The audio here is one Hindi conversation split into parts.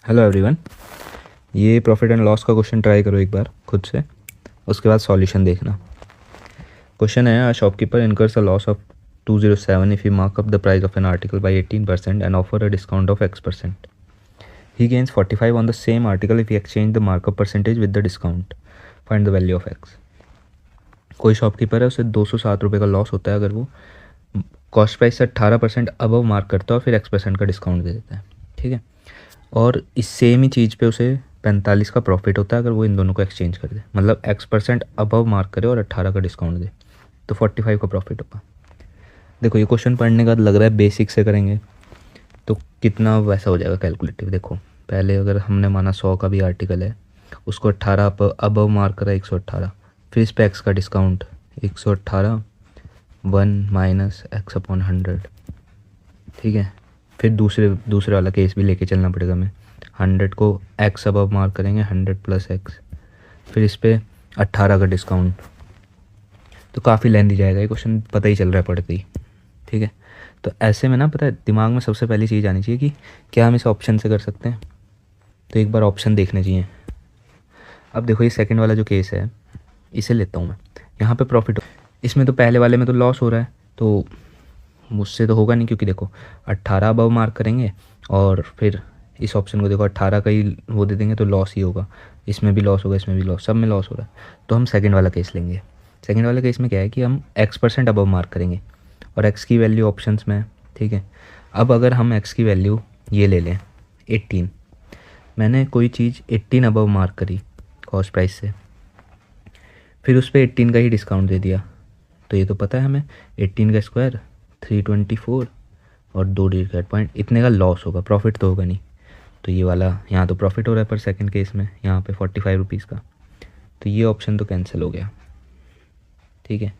Hello everyone. ये प्रॉफिट एंड लॉस का क्वेश्चन ट्राई करो एक बार खुद से, उसके बाद सॉल्यूशन देखना। क्वेश्चन है, a shopkeeper incurs a loss of 207 if he mark up the price of an article by 18% and offer a discount of X%. He gains 45 on the same article if he exchange the markup percentage with the discount. Find the value of X। कोई शॉपकीपर है, उसे 207 रुपये का लॉस होता है अगर वो कॉस्ट प्राइस से 18% अबव मार्क करता है और फिर X% का डिस्काउंट दे देता है। ठीक है, और इस सेम ही चीज़ पे उसे 45 का प्रॉफिट होता है अगर वो इन दोनों को एक्सचेंज कर दे, मतलब X% अबव मार्क करे और 18 का डिस्काउंट दे, तो 45 का प्रॉफिट होगा। देखो ये क्वेश्चन पढ़ने का लग रहा है बेसिक से करेंगे तो कितना वैसा हो जाएगा कैलकुलेटिव। देखो पहले अगर हमने माना 100 का भी आर्टिकल है, उसको 18 अबव मार्क करा 118, फिर इस पे एक्स का डिस्काउंट 118 1 माइनस एक्स अपॉन 100। ठीक है, फिर दूसरे वाला केस भी लेके चलना पड़ेगा हमें। 100 को एक्स अबव मार्क करेंगे, 100 प्लस एक्स, फिर इस पर 18 का डिस्काउंट। तो काफ़ी लेंदी जाएगा ये क्वेश्चन, पता ही चल रहा है पढ़ते ही। ठीक है, तो ऐसे में ना पता है दिमाग में सबसे पहली चीज़ आनी चाहिए कि क्या हम इसे ऑप्शन से कर सकते हैं। तो एक बार ऑप्शन देखने चाहिए। अब देखो ये सेकंड वाला जो केस है इसे लेता हूँ मैं। यहाँ पे प्रॉफिट, इसमें तो पहले वाले में तो लॉस हो रहा है, तो मुझसे तो होगा नहीं, क्योंकि देखो 18 अबव मार्क करेंगे और फिर इस ऑप्शन को देखो 18 का ही वो दे देंगे तो लॉस ही होगा। इसमें भी लॉस होगा, इसमें भी लॉस, सब में लॉस हो रहा है। तो हम सेकंड वाला केस लेंगे। सेकंड वाले केस में क्या है कि हम X% अबव मार्क करेंगे और एक्स की वैल्यू ऑप्शंस में है। ठीक है, अब अगर हम एक्स की वैल्यू ये ले लें 18, मैंने कोई चीज़ 18 अबव मार्क करी कॉस्ट प्राइस से, फिर उस पर 18 का ही डिस्काउंट दे दिया, तो ये तो पता है हमें 18 का स्क्वायर 324 और 2 डिवाइड पॉइंट, इतने का लॉस होगा, प्रॉफिट तो होगा नहीं। तो ये वाला यहाँ तो प्रॉफिट हो रहा है पर सेकंड केस में यहाँ पे 45 रुपीज़ का, तो ये ऑप्शन तो कैंसिल हो गया। ठीक है,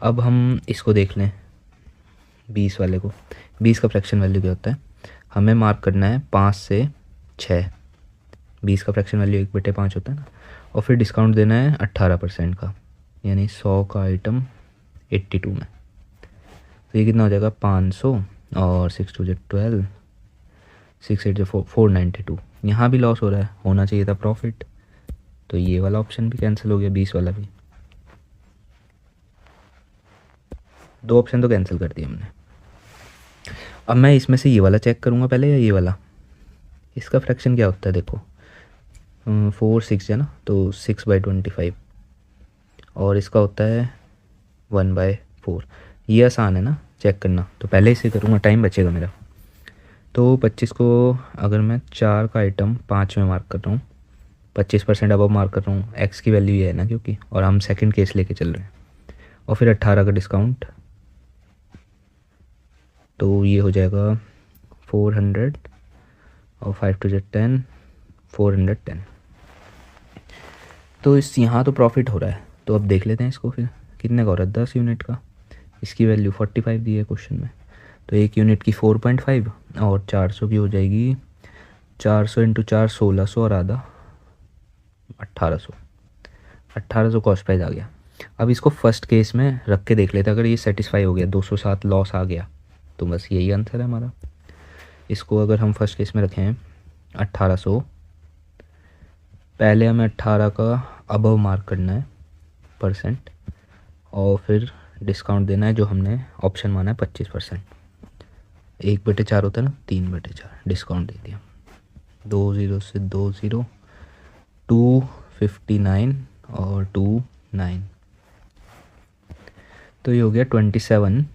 अब हम इसको देख लें 20 वाले को। 20 का फ्रैक्शन वैल्यू क्या होता है, हमें मार्क करना है 5 से 6। 20 का फ्रैक्शन वैल्यू 1/5 होता है ना, और फिर डिस्काउंट देना है 18% का, यानी 100 का आइटम 82 में। तो ये कितना हो जाएगा 500 और 6 2 12, 6 8 492। यहाँ भी लॉस हो रहा है, होना चाहिए था प्रॉफिट, तो ये वाला ऑप्शन भी कैंसिल हो गया, 20 वाला भी। दो ऑप्शन तो कैंसिल कर दिए हमने। अब मैं इसमें से ये वाला चेक करूँगा पहले या ये वाला। इसका फ्रैक्शन क्या होता है देखो, 4 6 है ना, तो 6/25, और इसका होता है 1/4। ये आसान है ना चेक करना, तो पहले इसे करूँगा, टाइम बचेगा मेरा। तो 25 को अगर मैं 4 का आइटम 5 में मार्क कर रहा हूँ, 25% अबव मार्क कर रहा हूँ, एक्स की वैल्यू ये है ना क्योंकि, और हम सेकंड केस लेके चल रहे हैं, और फिर 18 का डिस्काउंट, तो ये हो जाएगा 400 और 5 2 10, 410। तो इस यहाँ तो प्रॉफिट हो रहा है, तो अब देख लेते हैं इसको फिर कितने का हो रहा है, 10 यूनिट का। इसकी वैल्यू 45 दी है क्वेश्चन में, तो एक यूनिट की 4.5 और 400 की हो जाएगी 400 × 4 1600 और आधा 1800 कॉस्ट प्राइस आ गया। अब इसको फर्स्ट केस में रख के देख लेते हैं, अगर ये सेटिस्फाई हो गया 207 लॉस आ गया तो बस यही आंसर है हमारा। इसको अगर हम फर्स्ट केस में रखें 1800, पहले हमें 18 का अबव मार्क करना है परसेंट, और फिर डिस्काउंट देना है जो हमने ऑप्शन माना है 25%। 1/4 होता है ना, 3/4 डिस्काउंट दे दिया, 2 0 से 2 0, 259 और 2 9, तो ये हो गया 27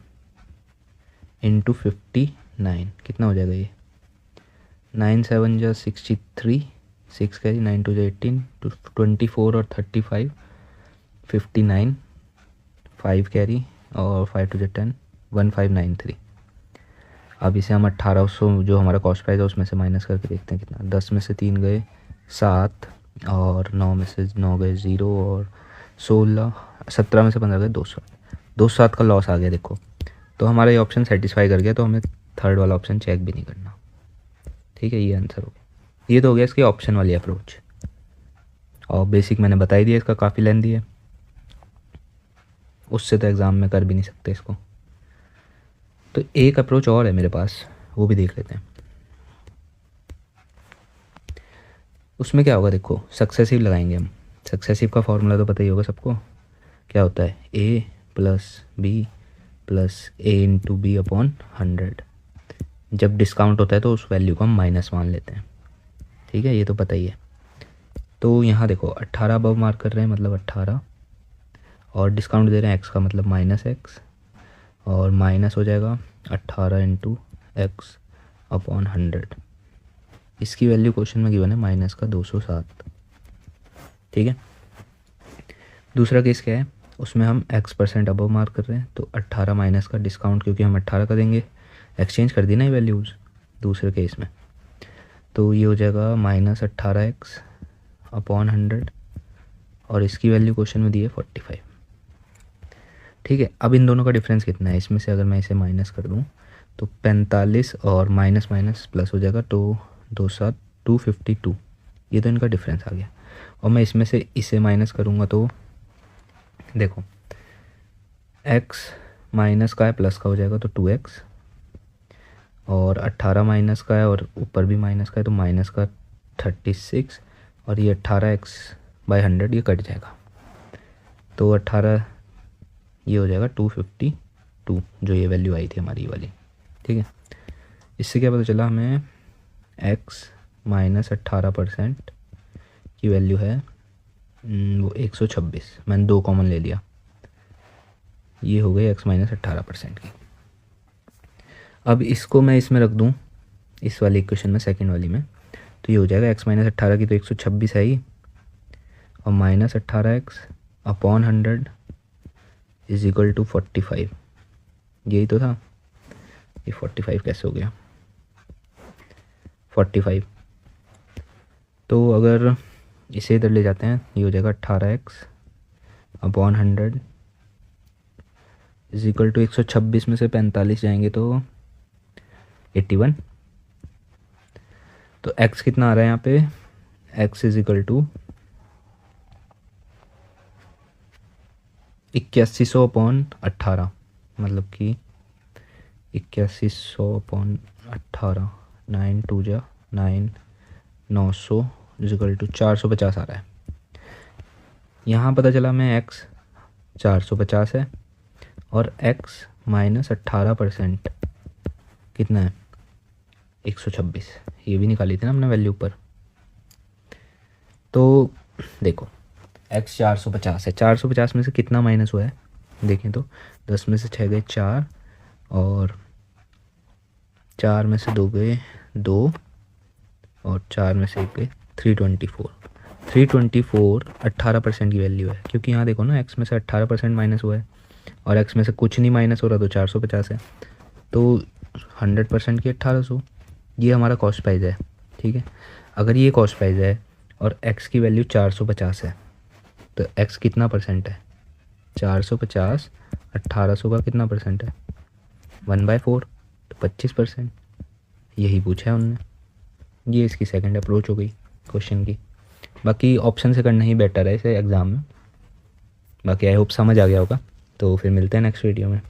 × 59। कितना हो जाएगा ये, 9 7 जा 63, 6 कैरी, 9 2 जा 18, 24 और 35, 59, 5 कैरी और 5 2 जा 10, 1593। अब इसे हम 1800 जो हमारा कॉस्ट प्राइस है उसमें से माइनस करके देखते हैं कितना। 10 में से 3 गए 7, और 9 में से 9 गए 0, और 16 17 में से 15 गए 207 का लॉस आ गया देखो। तो हमारा ये ऑप्शन सेटिस्फाई कर गया, तो हमें थर्ड वाला ऑप्शन चेक भी नहीं करना। ठीक है, ये आंसर हो गया। ये तो हो गया इसकी ऑप्शन वाली अप्रोच, और बेसिक मैंने बता ही दिया, इसका काफ़ी लेंथी है, उससे तो एग्ज़ाम में कर भी नहीं सकते इसको। तो एक अप्रोच और है मेरे पास, वो भी देख लेते हैं। उसमें क्या होगा देखो, सक्सेसिव लगाएंगे हम। सक्सेसिव का फॉर्मूला तो पता ही होगा सबको, क्या होता है a plus B plus a into B upon 100। जब डिस्काउंट होता है तो उस वैल्यू को हम माइनस मान लेते हैं, ठीक है, ये तो पता ही है। तो यहाँ देखो 18 अबव मार्क कर रहे हैं मतलब 18, और डिस्काउंट दे रहे हैं x का मतलब माइनस एक्स, और माइनस हो जाएगा 18 इंटू एक्स अपॉन 100। इसकी वैल्यू क्वेश्चन में गिवन है माइनस का 207, ठीक है। दूसरा केस क्या है, उसमें हम x% अबव मार्क कर रहे हैं, तो 18 माइनस का डिस्काउंट, क्योंकि हम 18 का देंगे, एक्सचेंज कर दी ना ये वैल्यूज़ दूसरे केस में, तो ये हो जाएगा माइनस 18x अपॉन 100, और इसकी वैल्यू क्वेश्चन में दी है 45, ठीक है। अब इन दोनों का डिफरेंस कितना है, इसमें से अगर मैं इसे माइनस कर दूँ तो 45 और माइनस माइनस प्लस हो जाएगा, तो 252, ये तो इनका डिफरेंस आ गया। और मैं इसमें से इसे माइनस करूँगा तो देखो x माइनस का है प्लस का हो जाएगा तो 2x, और 18 माइनस का है और ऊपर भी माइनस का है तो माइनस का 36, और ये 18x/100 ये कट जाएगा, तो 18 ये हो जाएगा 252, जो ये वैल्यू आई थी हमारी वाली, ठीक है। इससे क्या पता चला हमें x माइनस 18% की वैल्यू है वो 126, मैंने 2 कॉमन ले लिया, ये हो गई x माइनस 18% की। अब इसको मैं इसमें रख दूँ, इस वाली इक्वेशन में, सेकंड वाली में, तो ये हो जाएगा x माइनस 18 की तो 126 है ही, और minus 18x upon 100 is equal to 45, यही तो था। ये 45 कैसे हो गया 45, तो अगर इसे इधर ले जाते हैं ये हो जाएगा 18x upon 100 is equal to 126 में से 45 जाएंगे तो 81, तो x कितना आ रहा है यहाँ पे, x is equal to 8100 upon 18, मतलब कि 8100 अपॉन 18, 9 2 जा 9, 900 इज इक्वल टू 450 आ रहा है। यहाँ पता चला मैं x 450 है, और x माइनस 18% कितना है 126, ये भी निकाली थी ना हमने वैल्यू पर। तो देखो x 450 है, 450 में से कितना माइनस हुआ है देखें तो 10 में से 6 गए 4, और 4 में से 2 गए 2, और 4 में से 1 गए 324। 18% की वैल्यू है, क्योंकि यहाँ देखो ना x में से 18% माइनस हुआ है और x में से कुछ नहीं माइनस हो रहा, तो 450 है, तो 100% की 1800, ये हमारा कॉस्ट प्राइस है, ठीक है। अगर ये कॉस्ट प्राइस है और x की वैल्यू 450 है, तो x कितना परसेंट है 450, 1800 का कितना परसेंट है 1/4, तो 25%, यही पूछा है उनने। ये इसकी सेकंड अप्रोच हो गई क्वेश्चन की। बाकी ऑप्शन से करना ही बेटर है इसे एग्ज़ाम में। बाकी आई होप समझ आ गया होगा, तो फिर मिलते हैं नेक्स्ट वीडियो में।